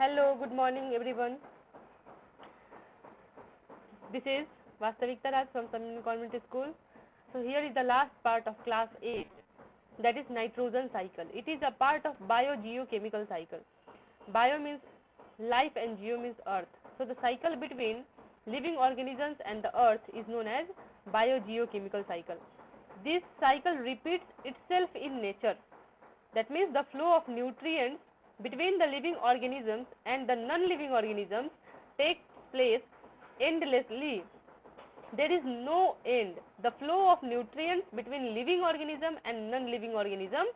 Hello, good morning everyone. This is Vastavik Taraj from Samyan Convent School. So here is the last part of class 8, that is nitrogen cycle. It is a part of biogeochemical cycle. Bio means life and geo means earth. So the cycle between living organisms and the earth is known as biogeochemical cycle. This cycle repeats itself in nature. That means the flow of nutrients between the living organisms and the non-living organisms takes place endlessly. There is no end. The flow of nutrients between living organism and non-living organism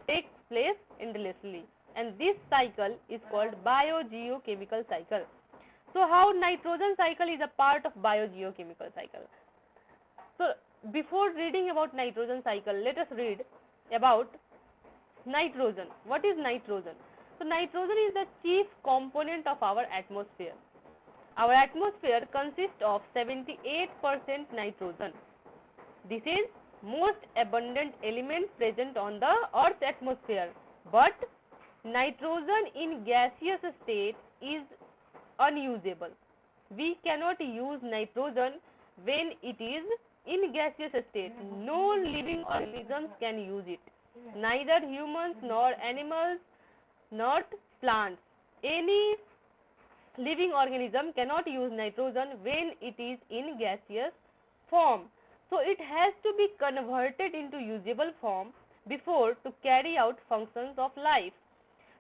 takes place endlessly, and this cycle is called biogeochemical cycle. So how nitrogen cycle is a part of biogeochemical cycle? So before reading about nitrogen cycle, let us read about nitrogen. What is nitrogen? So nitrogen is the chief component of our atmosphere. Our atmosphere consists of 78% nitrogen. This is most abundant element present on the Earth's atmosphere. But nitrogen in gaseous state is unusable. We cannot use nitrogen when it is in gaseous state. No living organisms can use it. Neither humans nor animals, not plants. Any living organism cannot use nitrogen when it is in gaseous form. So it has to be converted into usable form before to carry out functions of life.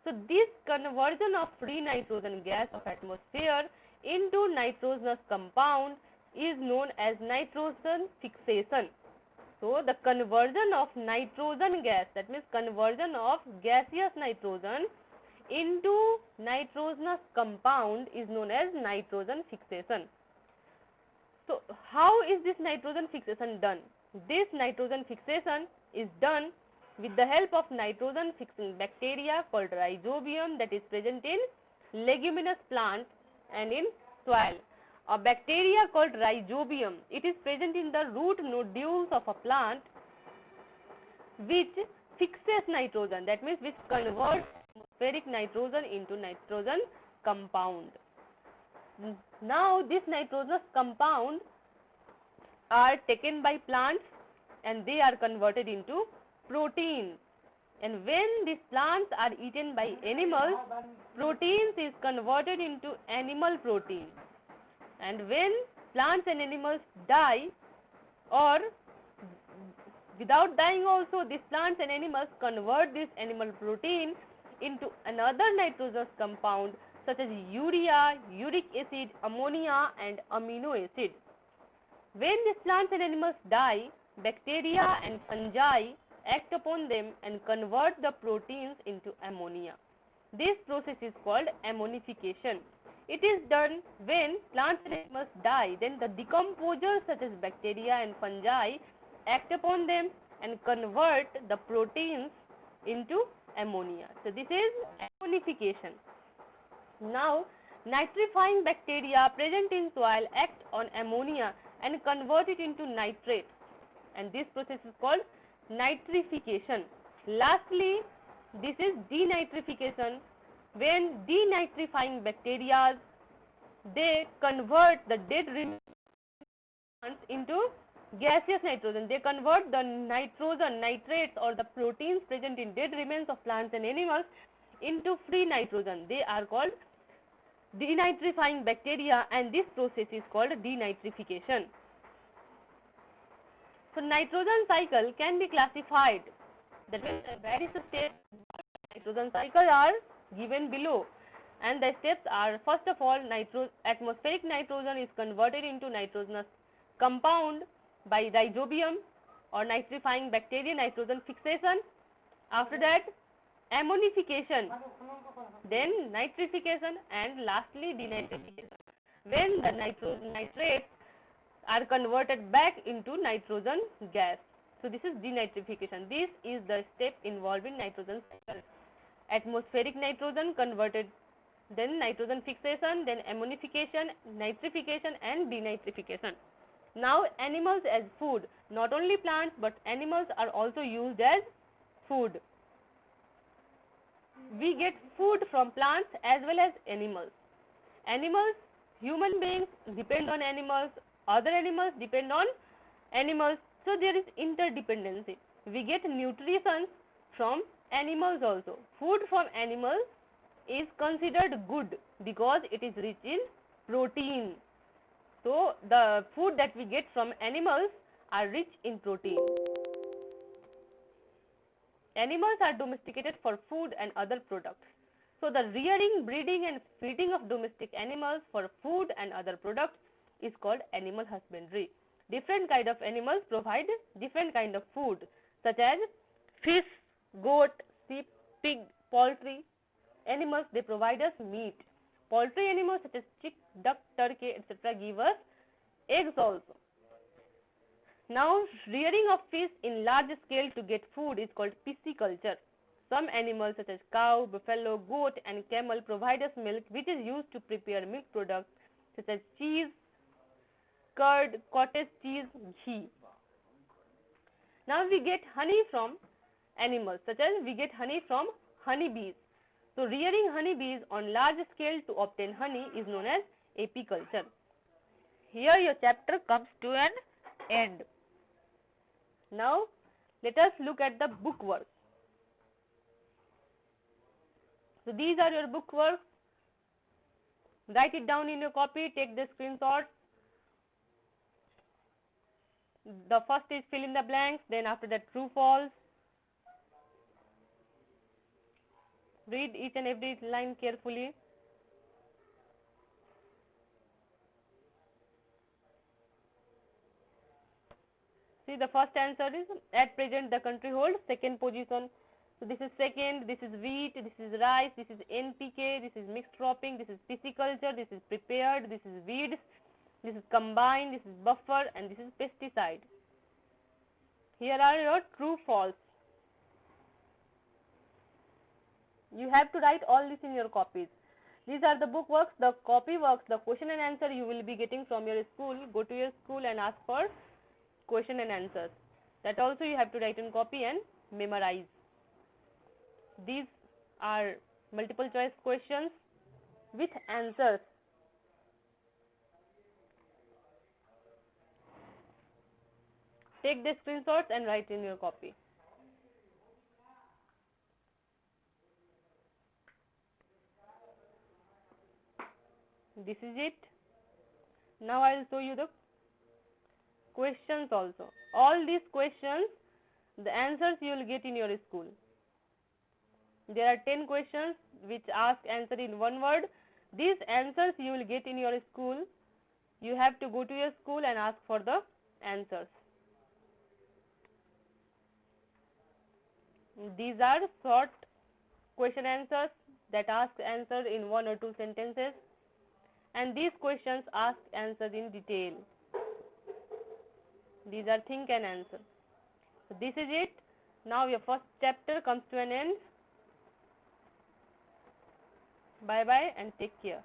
So this conversion of free nitrogen gas of atmosphere into nitrogenous compound is known as nitrogen fixation. So the conversion of nitrogen gas, that means conversion of gaseous nitrogen into nitrogenous compound, is known as nitrogen fixation. So how is this nitrogen fixation done? This nitrogen fixation is done with the help of nitrogen fixing bacteria called rhizobium that is present in leguminous plants and in soil. A bacteria called rhizobium, it is present in the root nodules of a plant which fixes nitrogen, that means which converts atmospheric nitrogen into nitrogen compound. Now this nitrogenous compound are taken by plants and they are converted into proteins, and when these plants are eaten by animals, proteins is converted into animal protein, and when plants and animals die or without dying also, these plants and animals convert this animal protein into another nitrogenous compound such as urea, uric acid, ammonia and amino acid. When these plants and animals die, bacteria and fungi act upon them and convert the proteins into ammonia. This process is called ammonification. It is done when plants and animals die, then the decomposers such as bacteria and fungi act upon them and convert the proteins into ammonia. So this is ammonification. Now nitrifying bacteria present in soil act on ammonia and convert it into nitrate, and this process is called nitrification. Lastly, this is denitrification, when denitrifying bacteria they convert the dead remains into gaseous nitrogen. They convert the nitrogen, nitrates or the proteins present in dead remains of plants and animals into free nitrogen. They are called denitrifying bacteria, and this process is called denitrification. So nitrogen cycle can be classified, that means various steps of nitrogen cycle are given below, and the steps are: first of all, atmospheric nitrogen is converted into nitrogenous compound by rhizobium or nitrifying bacteria, nitrogen fixation. After that, ammonification, then nitrification, and lastly denitrification, when the nitrates are converted back into nitrogen gas. So this is denitrification. This is the step involved in nitrogen cycle. Atmospheric nitrogen converted, then nitrogen fixation, then ammonification, nitrification and denitrification. Now animals as food. Not only plants but animals are also used as food. We get food from plants as well as animals. Animals, human beings depend on animals, other animals depend on animals, so there is interdependency. We get nutrition from animals also. Food from animals is considered good because it is rich in protein. So the food that we get from animals are rich in protein. Animals are domesticated for food and other products. So the rearing, breeding and feeding of domestic animals for food and other products is called animal husbandry. Different kind of animals provide different kind of food such as fish, goat, sheep, pig, poultry. Animals, they provide us meat. Poultry animals such as chick, duck, turkey, etc. give us eggs also. Now, rearing of fish in large scale to get food is called pisciculture. Some animals such as cow, buffalo, goat and camel provide us milk which is used to prepare milk products such as cheese, curd, cottage cheese, ghee. Now we get honey from animals such as we get honey from honeybees. So rearing honeybees on large scale to obtain honey is known as apiculture. Here your chapter comes to an end. Now let us look at the book work. So these are your book work. Write it down in your copy, take the screenshots. The first is fill in the blanks, then after that true false. Read each and every line carefully. See, the first answer is at present the country holds second position. So this is second, this is wheat, this is rice, this is NPK, this is mixed cropping, this is pisciculture, this is prepared, this is weeds, this is combined, this is buffer and this is pesticide. Here are your true false. You have to write all this in your copies. These are the book works, the copy works, the question and answer you will be getting from your school. Go to your school and ask for question and answers. That also you have to write in copy and memorize. These are multiple choice questions with answers. Take the screenshots and write in your copy. This is it. Now I will show you the questions also. All these questions, the answers you will get in your school. There are 10 questions which ask answer in one word. These answers you will get in your school. You have to go to your school and ask for the answers. These are short question answers that ask answer in one or two sentences, and these questions ask answers in detail. These are think and answer. So this is it. Now your first chapter comes to an end. Bye bye and take care.